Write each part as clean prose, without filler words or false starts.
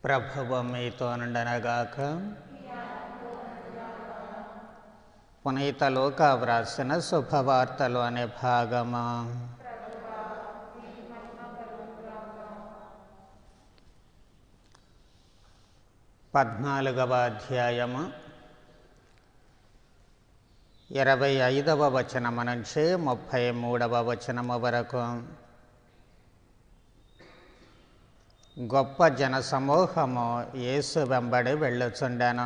ప్రభువు మీతో నుండనగాక. పునీత లూకా వ్రాసిన శుభవార్తలు అనే భాగము. 14వ అధ్యాయము 25వ వచనము నుంచి 33వ వచనము వరకు. గొప్ప జనసమూహము యేసు వెంబడి వెళ్ళుచుండెను.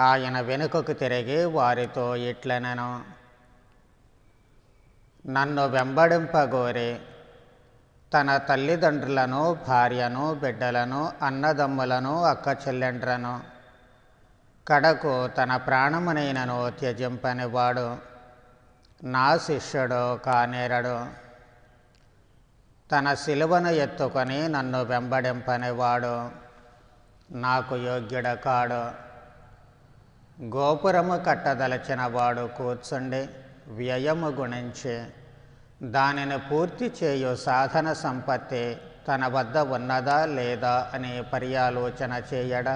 ఆయన వెనుకకు తిరిగి వారితో ఇట్లనెను, నన్ను వెంబడింపగోరి తన తల్లిదండ్రులను, భార్యను, బిడ్డలను, అన్నదమ్ములను, అక్క చెల్లెండ్రను, కడకు తన ప్రాణమునైనను త్యజింపనివాడు నా శిష్యుడు కానేరడు. తన సిలువను ఎత్తుకొని నన్ను వెంబడింపనివాడు నాకు యోగ్యుడు కాడు. గోపురము కట్టదలచిన వాడు కూర్చుండి వ్యయము గుణించి దానిని పూర్తి చేయు సాధన సంపత్తి తన వద్ద ఉన్నదా లేదా అని పర్యాలోచన చేయడా?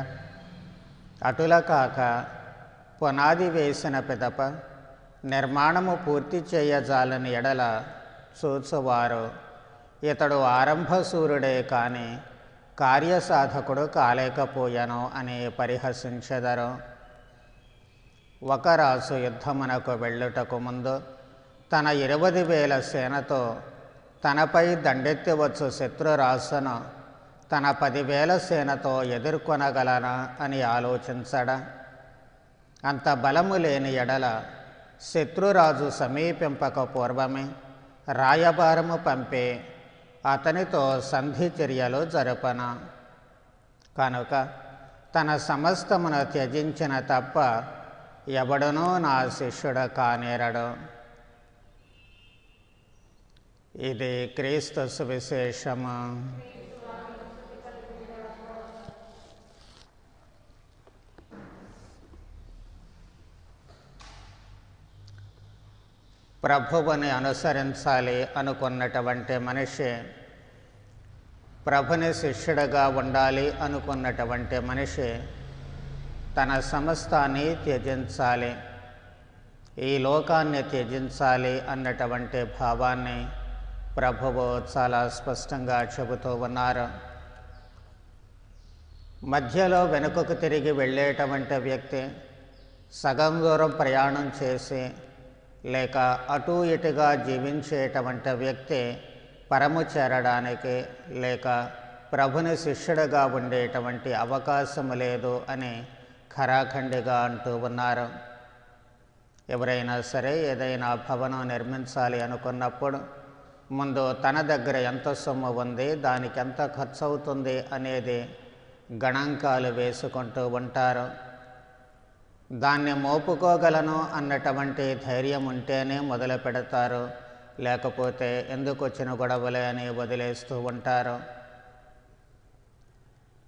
అటుల కాక పునాది వేసిన పిదప నిర్మాణము పూర్తి చేయజాలని ఎడల చూచువారు ఇతడు ఆరంభశూరుడే కాని కార్యసాధకుడు కాలేకపోయెను అని పరిహసించెదరు. ఒక రాజు యుద్ధమునకు వెళ్ళుటకు ముందు తన 20,000 సేనతో తనపై దండెత్తి వచ్చు శత్రురాజును తన 10,000 సేనతో ఎదుర్కొనగలనా అని ఆలోచించడా? అంత బలము లేని ఎడల శత్రురాజు సమీపింపక పూర్వమే రాయబారము పంపి అతనితో సంధి చర్యలు జరుపన. కనుక తన సమస్తమును త్యజించిన తప్ప ఎవడనూ నా శిష్యుడు కానేరడు. ఇది క్రీస్తు సువిశేషము. ప్రభువుని అనుసరించాలి అనుకున్నటువంటి మనిషి, ప్రభుని శిష్యుడిగా ఉండాలి అనుకున్నటువంటి మనిషి తన సమస్తాన్ని త్యజించాలి, ఈ లోకాన్ని త్యజించాలి అన్నటువంటి భావాన్ని ప్రభువు చాలా స్పష్టంగా చెబుతూ ఉన్నారు. మధ్యలో వెనుకకు తిరిగి వెళ్ళేటువంటి వ్యక్తి, సగం దూరం ప్రయాణం చేసి లేక అటు ఇటుగా జీవించేటువంటి వ్యక్తి పరము చేరడానికి లేక ప్రభుని శిష్యుడిగా ఉండేటువంటి అవకాశము లేదు అని ఖరాఖండిగా అంటూ ఉన్నారు. ఎవరైనా సరే ఏదైనా భవనం నిర్మించాలి అనుకున్నప్పుడు ముందు తన దగ్గర ఎంత సొమ్ము ఉంది, దానికి ఎంత ఖర్చు అవుతుంది అనేది గణాంకాలు వేసుకుంటూ ఉంటారు. దాన్ని మోపుకోగలను అన్నటువంటి ధైర్యం ఉంటేనే మొదలు పెడతారు, లేకపోతే ఎందుకు వచ్చిన గొడవలే అని వదిలేస్తూ ఉంటారు.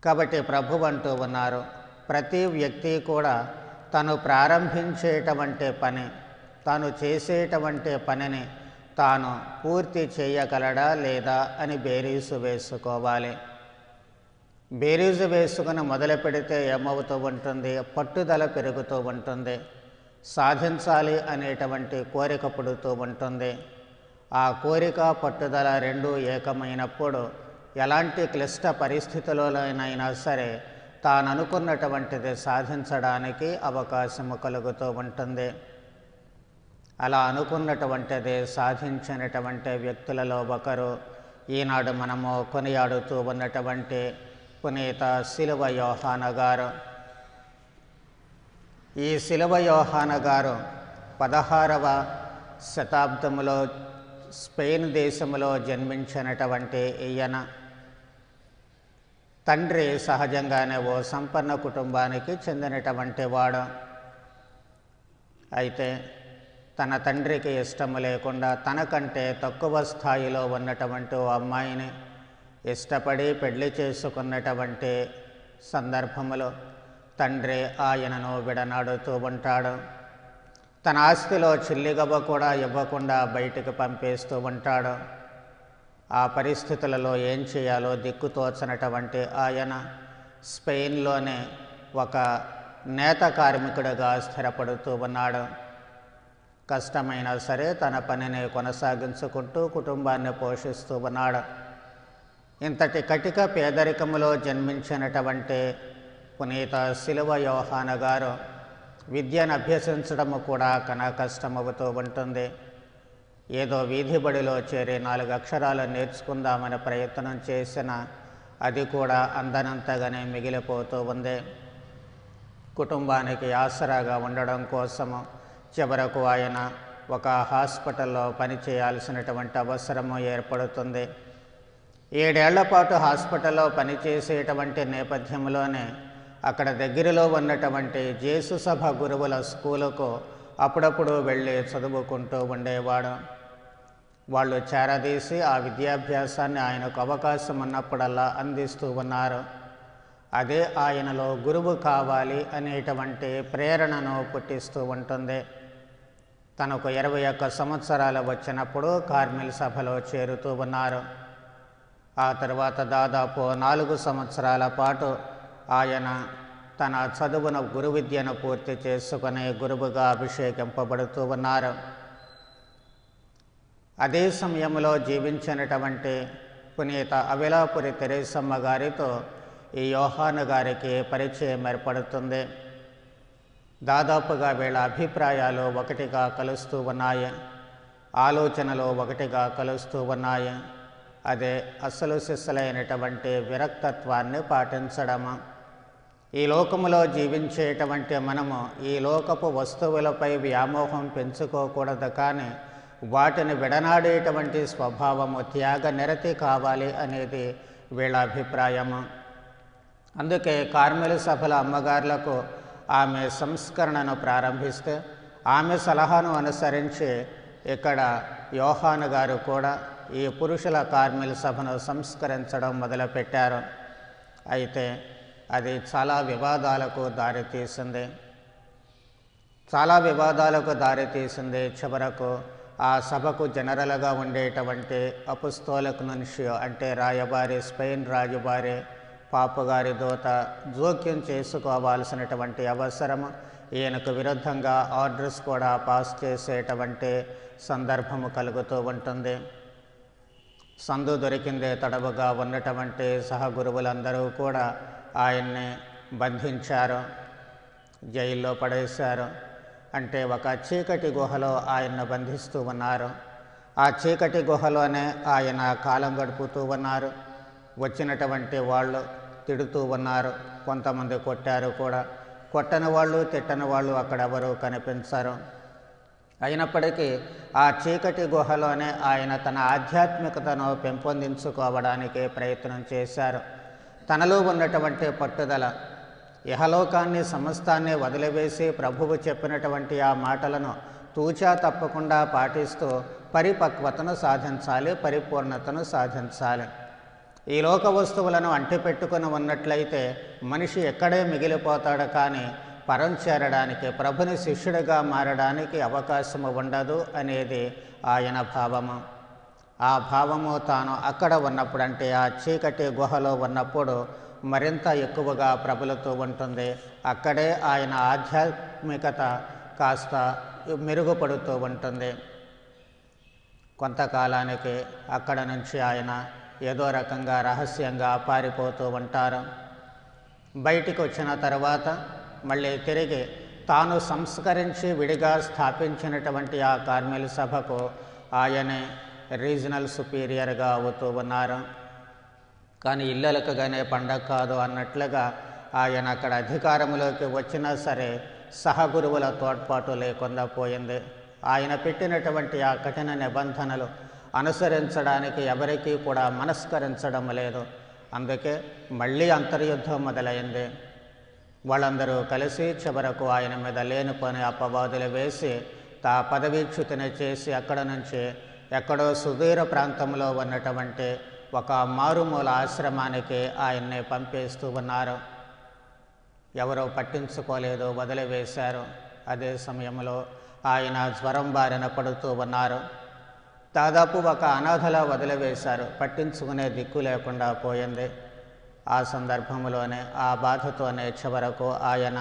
కాబట్టి ప్రభువు అంటూ ఉన్నారు, ప్రతి వ్యక్తి కూడా తను ప్రారంభించేటువంటి పని, తాను చేసేటువంటి పనిని తాను పూర్తి చేయగలడా లేదా అని బేరీజు వేసుకోవాలి. బేరీజు వేసుకుని మొదలు పెడితే ఏమవుతూ ఉంటుంది? పట్టుదల పెరుగుతూ ఉంటుంది, సాధించాలి అనేటువంటి కోరిక పుడుతూ ఉంటుంది. ఆ కోరిక పట్టుదల రెండూ ఏకమైనప్పుడు ఎలాంటి క్లిష్ట పరిస్థితులలోనైనా సరే తాను అనుకున్నటువంటిది సాధించడానికి అవకాశము కలుగుతూ ఉంటుంది. అలా అనుకున్నటువంటిది సాధించినటువంటి వ్యక్తులలో ఒకరు ఈనాడు మనము కొనియాడుతూ ఉన్నటువంటి పునీత శిలువ యోహాను గారు. ఈ శిలువ యోహాను గారు 16వ శతాబ్దములో స్పెయిన్ దేశంలో జన్మించినటువంటి ఈయన తండ్రి సహజంగానే ఓ సంపన్న కుటుంబానికి చెందినటువంటి వాడు. అయితే తన తండ్రికి ఇష్టము లేకుండా తనకంటే తక్కువ స్థాయిలో ఉన్నటువంటి ఓ అమ్మాయిని ఇష్టపడి పెళ్లి చేసుకున్నటువంటి సందర్భములో తండ్రి ఆయనను విడనాడుతూ ఉంటాడు. తన ఆస్తిలో చిల్లిగవ్వ కూడా ఇవ్వకుండా బయటికి పంపేస్తూ ఉంటాడు. ఆ పరిస్థితులలో ఏం చేయాలో దిక్కుతోచనటువంటి ఆయన స్పెయిన్లోనే ఒక నేత కార్మికుడిగా స్థిరపడుతూ ఉన్నాడు. కష్టమైనా సరే తన పనిని కొనసాగించుకుంటూ కుటుంబాన్ని పోషిస్తూ ఉన్నాడు. ఇంతటి కటిక పేదరికములో జన్మించినటువంటి పునీత సిలువ యోహాను గారు విద్యను అభ్యసించడము కూడా కష్టమవుతూ ఉంటుంది. ఏదో వీధి బడిలో చేరి 4 అక్షరాలు నేర్చుకుందామని ప్రయత్నం చేసిన అది కూడా అందనంతగానే మిగిలిపోతూ ఉంది. కుటుంబానికి ఆసరాగా ఉండడం కోసము చివరకు ఆయన ఒక హాస్పిటల్లో పనిచేయాల్సినటువంటి అవసరము ఏర్పడుతుంది. 7 ఏళ్ల పాటు హాస్పిటల్లో పనిచేసేటువంటి నేపథ్యంలోనే అక్కడ దగ్గరలో ఉన్నటువంటి జేసు సభ గురువుల స్కూలుకు అప్పుడప్పుడు వెళ్ళి చదువుకుంటూ ఉండేవాడు. వాళ్ళు చేరదీసి ఆ విద్యాభ్యాసాన్ని ఆయనకు అవకాశం ఉన్నప్పుడల్లా అందిస్తూ ఉన్నారు. అదే ఆయనలో గురువు కావాలి అనేటువంటి ప్రేరణను పుట్టిస్తూ ఉంటుంది. తనకు 21 సంవత్సరాలు వచ్చినప్పుడు కార్మెల్ సభలో చేరుతూ ఉన్నారు. ఆ తర్వాత దాదాపు 4 సంవత్సరాల పాటు ఆయన తన చదువున గురు విద్యను పూర్తి చేసుకుని గురువుగా అభిషేకింపబడుతూ ఉన్నారు. అదే సమయంలో జీవించినటువంటి పునీత అవిలాపురి తెరేసమ్మ గారితో ఈ యోహాను గారికి పరిచయం ఏర్పడుతుంది. దాదాపుగా వీళ్ళ అభిప్రాయాలు ఒకటిగా కలుస్తూ ఉన్నాయి, ఆలోచనలు ఒకటిగా కలుస్తూ ఉన్నాయి. అదే అసలు సిస్సులైనటువంటి విరక్తత్వాన్ని పాటించడము. ఈ లోకములో జీవించేటువంటి మనము ఈ లోకపు వస్తువులపై వ్యామోహం పెంచుకోకూడదు, కానీ వాటిని విడనాడేటువంటి స్వభావము త్యాగ నిరతి కావాలి అనేది వీళ్ళ అభిప్రాయము. అందుకే కార్మెలు సభల అమ్మగారులకు ఆమె సంస్కరణను ప్రారంభిస్తే ఆమె సలహాను అనుసరించి ఇక్కడ యోహాను గారు కూడా ఈ పురుషుల కార్మెల్ సభను సంస్కరించడం మొదలుపెట్టారు. అయితే అది చాలా వివాదాలకు దారితీసింది. చివరకు ఆ సభకు జనరల్గా ఉండేటువంటి అపుస్తోలిక్ నున్షియో అంటే రాయబారి, స్పెయిన్ రాయబారి, పాపుగారి దూత జోక్యం చేసుకోవాల్సినటువంటి అవసరము, ఈయనకు విరుద్ధంగా ఆర్డర్స్ కూడా పాస్ చేసేటువంటి సందర్భము కలుగుతూ ఉంటుంది. సందు దొరికిందే తడవుగా ఉన్నటువంటి సహగురువులందరూ కూడా ఆయన్ని బంధించారు, జైల్లో పడేశారు. అంటే ఒక చీకటి గుహలో ఆయన్ను బంధిస్తూ ఉన్నారు. ఆ చీకటి గుహలోనే ఆయన కాలం గడుపుతూ ఉన్నారు. వచ్చినటువంటి వాళ్ళు తిడుతూ ఉన్నారు, కొంతమంది కొట్టారు కూడా. కొట్టని వాళ్ళు, తిట్టని వాళ్ళు అక్కడెవరూ కనిపించరు. అయినప్పటికీ ఆ చీకటి గుహలోనే ఆయన తన ఆధ్యాత్మికతను పెంపొందించుకోవడానికి ప్రయత్నం చేశారు. తనలో ఉన్నటువంటి పట్టుదల, ఇహలోకాన్ని సమస్తాన్ని వదిలివేసి ప్రభువు చెప్పినటువంటి ఆ మాటలను తూచా తప్పకుండా పాటిస్తూ పరిపక్వతను సాధించాలి, పరిపూర్ణతను సాధించాలి. ఈ లోక వస్తువులను అంటిపెట్టుకుని ఉన్నట్లయితే మనిషి ఎక్కడే మిగిలిపోతాడు, కానీ పరం చేరడానికి, ప్రభుని శిష్యుడిగా మారడానికి అవకాశము ఉండదు అనేది ఆయన భావము. ఆ భావము తాను అక్కడ ఉన్నప్పుడు, అంటే ఆ చీకటి గుహలో ఉన్నప్పుడు మరింత ఎక్కువగా ప్రబలుతూ ఉంటుంది. అక్కడే ఆయన ఆధ్యాత్మికత కాస్త మెరుగుపడుతూ ఉంటుంది. కొంతకాలానికి అక్కడ నుంచి ఆయన ఏదో రకంగా రహస్యంగా పారిపోతూ ఉంటారు. బయటికి వచ్చిన తర్వాత మళ్ళీ తిరిగి తాను సంస్కరించి విడిగా స్థాపించినటువంటి ఆ కార్మెల్ సభకు ఆయనే రీజనల్ సుపీరియర్గా అవుతూ ఉన్నారు. కానీ ఇల్లలకగానే పండగ కాదు అన్నట్లుగా ఆయన అక్కడ అధికారంలోకి వచ్చినా సరే సహగురువుల తోడ్పాటు లేకుండా పోయింది. ఆయన పెట్టినటువంటి ఆ కఠిన నిబంధనలు అనుసరించడానికి ఎవరికీ కూడా మనస్కరించడం లేదు. అందుకే మళ్ళీ అంతర్యుద్ధం మొదలైంది. వాళ్ళందరూ కలిసి చివరకు ఆయన మీద లేనిపోని అపవాదులు వేసి పదవీచ్యుతిని చేసి అక్కడ నుంచి ఎక్కడో సుదూర ప్రాంతంలో ఉన్నటువంటి ఒక మారుమూల ఆశ్రమానికి ఆయన్ని పంపేస్తూ ఉన్నారు. ఎవరో పట్టించుకోలేదు, వదిలివేశారు. అదే సమయంలో ఆయన జ్వరం బారిన పడుతూ ఉన్నారు. దాదాపు ఒక అనాథలా వదిలివేశారు. పట్టించుకునే దిక్కు లేకుండా పోయింది. ఆ సందర్భంలోనే ఆ బాధతోనే చివరకు ఆయన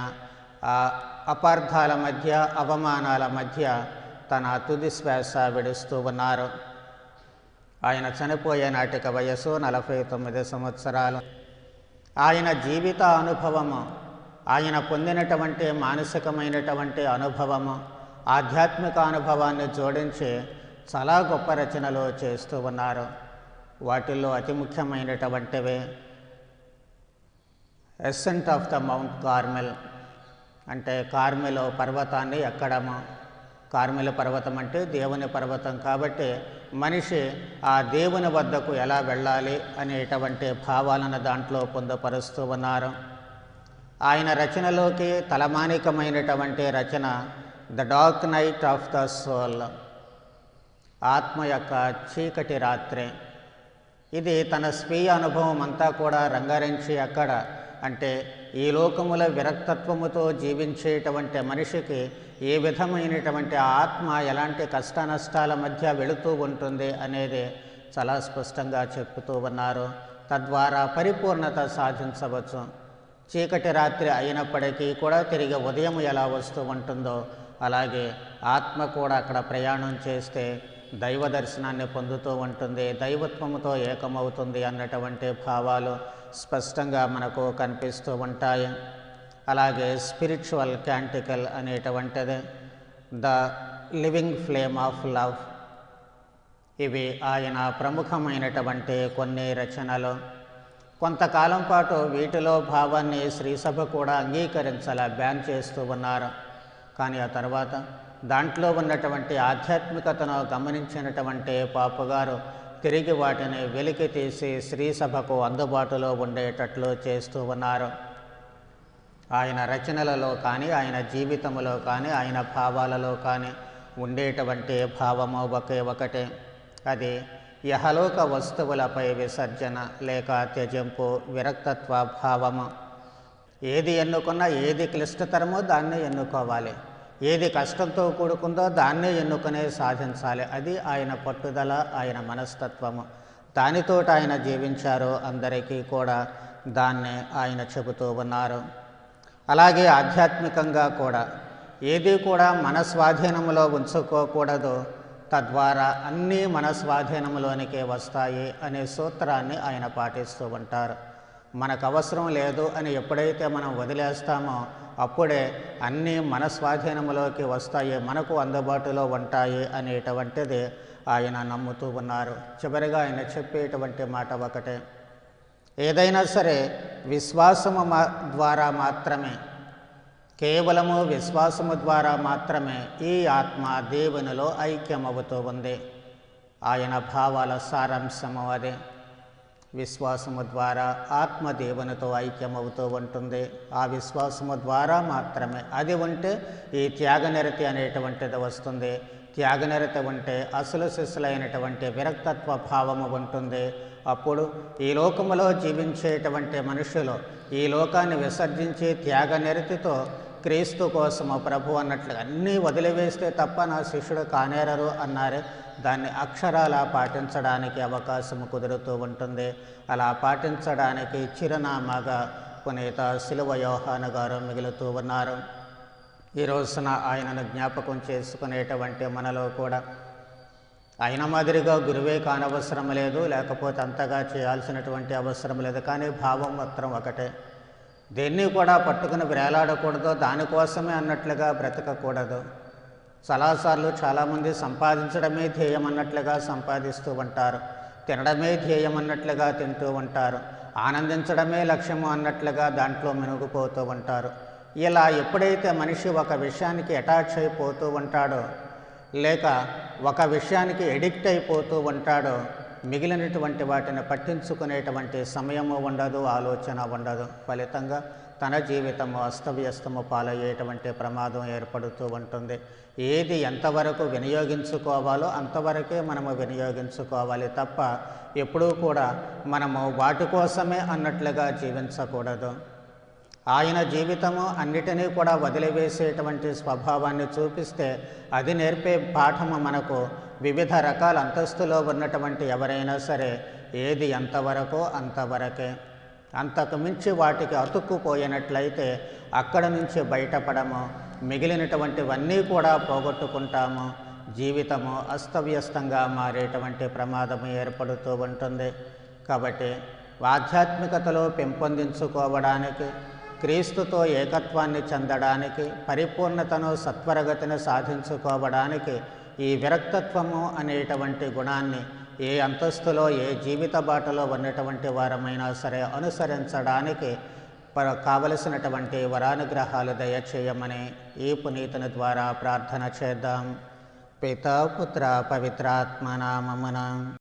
ఆ అపార్థాల మధ్య, అవమానాల మధ్య తన తుది శ్వాస విడుస్తూ ఉన్నారు. ఆయన చనిపోయే నాటిక వయస్సు 49 సంవత్సరాలు. ఆయన జీవిత అనుభవము, ఆయన పొందినటువంటి మానసికమైనటువంటి అనుభవము, ఆధ్యాత్మిక అనుభవాన్ని జోడించి చాలా గొప్ప రచనలు చేస్తూ ఉన్నారు. వాటిల్లో అతి ముఖ్యమైనటువంటివి ascent of the mount Carmel, అంటే కార్మెలు పర్వతాన్ని ఎక్కడము. కార్మెలు పర్వతం అంటే దేవుని పర్వతం కాబట్టి మనిషి ఆ దేవుని వద్దకు ఎలా వెళ్ళాలి అనేటువంటి భావాలను దాంట్లో పొందుపరుస్తూ ఉన్నారు. ఆయన రచనలోకి తలమానికమైనటువంటి రచన the dark night of the soul, ఆత్మ యొక్క చీకటి రాత్రి. ఇది తన స్వీయ అనుభవం అంతా కూడా రంగారించి అక్కడ అంటే ఈ లోకముల విరక్తత్వముతో జీవించేటువంటి మనిషికి ఏ విధమైనటువంటి ఆత్మ ఎలాంటి కష్ట నష్టాల మధ్య వెళుతూ ఉంటుంది అనేది చాలా స్పష్టంగా చెప్తూ ఉన్నారు. తద్వారా పరిపూర్ణత సాధించవచ్చు. చీకటి రాత్రి అయినప్పటికీ కూడా తిరిగి ఉదయం ఎలా వస్తూ ఉంటుందో అలాగే ఆత్మ కూడా అక్కడ ప్రయాణం చేస్తే దైవ దర్శనాన్ని పొందుతూ ఉంటుంది, దైవత్వముతో ఏకమవుతుంది అన్నటువంటి భావాలు స్పష్టంగా మనకు కనిపిస్తూ ఉంటాయి. అలాగే స్పిరిచువల్ క్యాంటికల్ అనేటువంటిది the living flame of love. ఇవి ఆయన ప్రముఖమైనటువంటి కొన్ని రచనలు. కొంతకాలం పాటు వీటిలో భావాన్ని శ్రీసభ కూడా అంగీకరించాల, బ్యాన్ చేస్తూ ఉన్నారు. కానీ ఆ తర్వాత దాంట్లో ఉన్నటువంటి ఆధ్యాత్మికతను గమనించినటువంటి పాపుగారు తిరిగి వాటిని వెలికి తీసి శ్రీసభకు అందుబాటులో ఉండేటట్లు చేస్తూ ఉన్నారు. ఆయన రచనలలో కానీ, ఆయన జీవితంలో కానీ, ఆయన భావాలలో కానీ ఉండేటువంటి భావము ఒకే ఒకటే. అది యహలోక వస్తువులపై విసర్జన లేక త్యజింపు, విరక్తత్వ భావము. ఏది ఎన్నుకున్నా, ఏది క్లిష్టతరమో దాన్ని ఎన్నుకోవాలి, ఏది కష్టంతో కూడుకుందో దాన్నే ఎన్నుకునే సాధించాలి. అది ఆయన పట్టుదల, ఆయన మనస్తత్వము. దానితో ఆయన జీవించారు. అందరికీ కూడా దాన్నే ఆయన చెబుతూ ఉన్నారు. అలాగే ఆధ్యాత్మికంగా కూడా ఏది కూడా మన స్వాధీనంలో ఉంచుకోకూడదు, తద్వారా అన్నీ మన స్వాధీనంలోనికే వస్తాయి అనే సూత్రాన్ని ఆయన పాటిస్తూ ఉంటారు. మనకు అవసరం లేదు అని ఎప్పుడైతే మనం వదిలేస్తామో అప్పుడే అన్నీ మన స్వాధీనంలోకి వస్తాయి, మనకు అందుబాటులో ఉంటాయి అనేటువంటిది ఆయన నమ్ముతూ ఉన్నారు. చివరిగా ఆయన చెప్పేటువంటి మాట ఒకటే, ఏదైనా సరే విశ్వాసము ద్వారా మాత్రమే, కేవలము విశ్వాసము ద్వారా మాత్రమే ఈ ఆత్మ దేవునిలో ఐక్యమవుతూ ఉంది. ఆయన భావాల సారాంశము అదే. విశ్వాసము ద్వారా ఆత్మ దేవునితో ఐక్యమవుతూ ఉంటుంది. ఆ విశ్వాసము ద్వారా మాత్రమే అది ఉంటే ఈ త్యాగనిరతి అనేటువంటిది వస్తుంది. త్యాగనిరతి ఉంటే అసలు సిస్సులైనటువంటి విరక్తత్వ భావము ఉంటుంది. అప్పుడు ఈ లోకములో జీవించేటువంటి మనుషులు ఈ లోకాన్ని విసర్జించి త్యాగనిరతితో క్రీస్తు కోసము ప్రభు అన్నట్లు అన్నీ వదిలివేస్తే తప్ప నా శిష్యుడు కానేరరు అన్నారే, దాన్ని అక్షరాలా పాటించడానికి అవకాశం కుదురుతూ ఉంటుంది. అలా పాటించడానికి చిరునామాగా పునీత శిలువ యోహాను గారు మిగులుతూ ఉన్నారు. ఈ రోజున ఆయనను జ్ఞాపకం చేసుకునేటువంటి మనలో కూడా ఆయన మాదిరిగా గురువే కానవసరం లేదు, లేకపోతే అంతగా చేయాల్సినటువంటి అవసరం లేదు. కానీ భావం మాత్రం ఒకటే. దేన్ని కూడా పట్టుకుని వేలాడకూడదు, దానికోసమే అన్నట్లుగా బ్రతకకూడదు. చాలాసార్లు చాలామంది సంపాదించడమే ధ్యేయం అన్నట్లుగా సంపాదిస్తూ ఉంటారు, తినడమే ధ్యేయం అన్నట్లుగా తింటూ ఉంటారు, ఆనందించడమే లక్ష్యము అన్నట్లుగా దాంట్లో మునిగిపోతూ ఉంటారు. ఇలా ఎప్పుడైతే మనిషి ఒక విషయానికి అటాచ్ అయిపోతూ ఉంటాడో లేక ఒక విషయానికి ఎడిక్ట్ అయిపోతూ ఉంటాడో మిగిలినటువంటి వాటిని పట్టించుకునేటువంటి సమయము ఉండదు, ఆలోచన ఉండదు. ఫలితంగా తన జీవితము అస్తవ్యస్తము పాలయ్యేటువంటి ప్రమాదం ఏర్పడుతూ ఉంటుంది. ఏది ఎంతవరకు వినియోగించుకోవాలో అంతవరకే మనము వినియోగించుకోవాలి తప్ప ఎప్పుడూ కూడా మనము వాటి కోసమే అన్నట్లుగా జీవించకూడదు. ఆయన జీవితము అన్నిటినీ కూడా వదిలివేసేటువంటి స్వభావాన్ని చూపిస్తే అది నేర్పే పాఠము మనకు వివిధ రకాల అంతస్తులో ఉన్నటువంటి ఎవరైనా సరే ఏది ఎంతవరకో అంతవరకే. అంతకు మించి వాటికి అతుక్కుపోయినట్లయితే అక్కడ నుంచి బయటపడము, మిగిలినటువంటివన్నీ కూడా పోగొట్టుకుంటాము. జీవితము అస్తవ్యస్తంగా మారేటువంటి ప్రమాదము ఏర్పడుతూ ఉంటుంది. కాబట్టి ఆధ్యాత్మికతలో పెంపొందించుకోవడానికి, క్రీస్తుతో ఏకత్వాన్ని చెందడానికి, పరిపూర్ణతను సత్వరగతిని సాధించుకోవడానికి ఈ విరక్తత్వము అనేటువంటి గుణాన్ని ఏ అంతస్తులో ఏ జీవిత బాటలో ఉన్నటువంటి వారమైనా సరే అనుసరించడానికి కావలసినటువంటి వరానుగ్రహాలు దయచేయమని ఈ పునీతుని ద్వారా ప్రార్థన చేద్దాం. పితా పుత్ర పవిత్రాత్మ నామమున.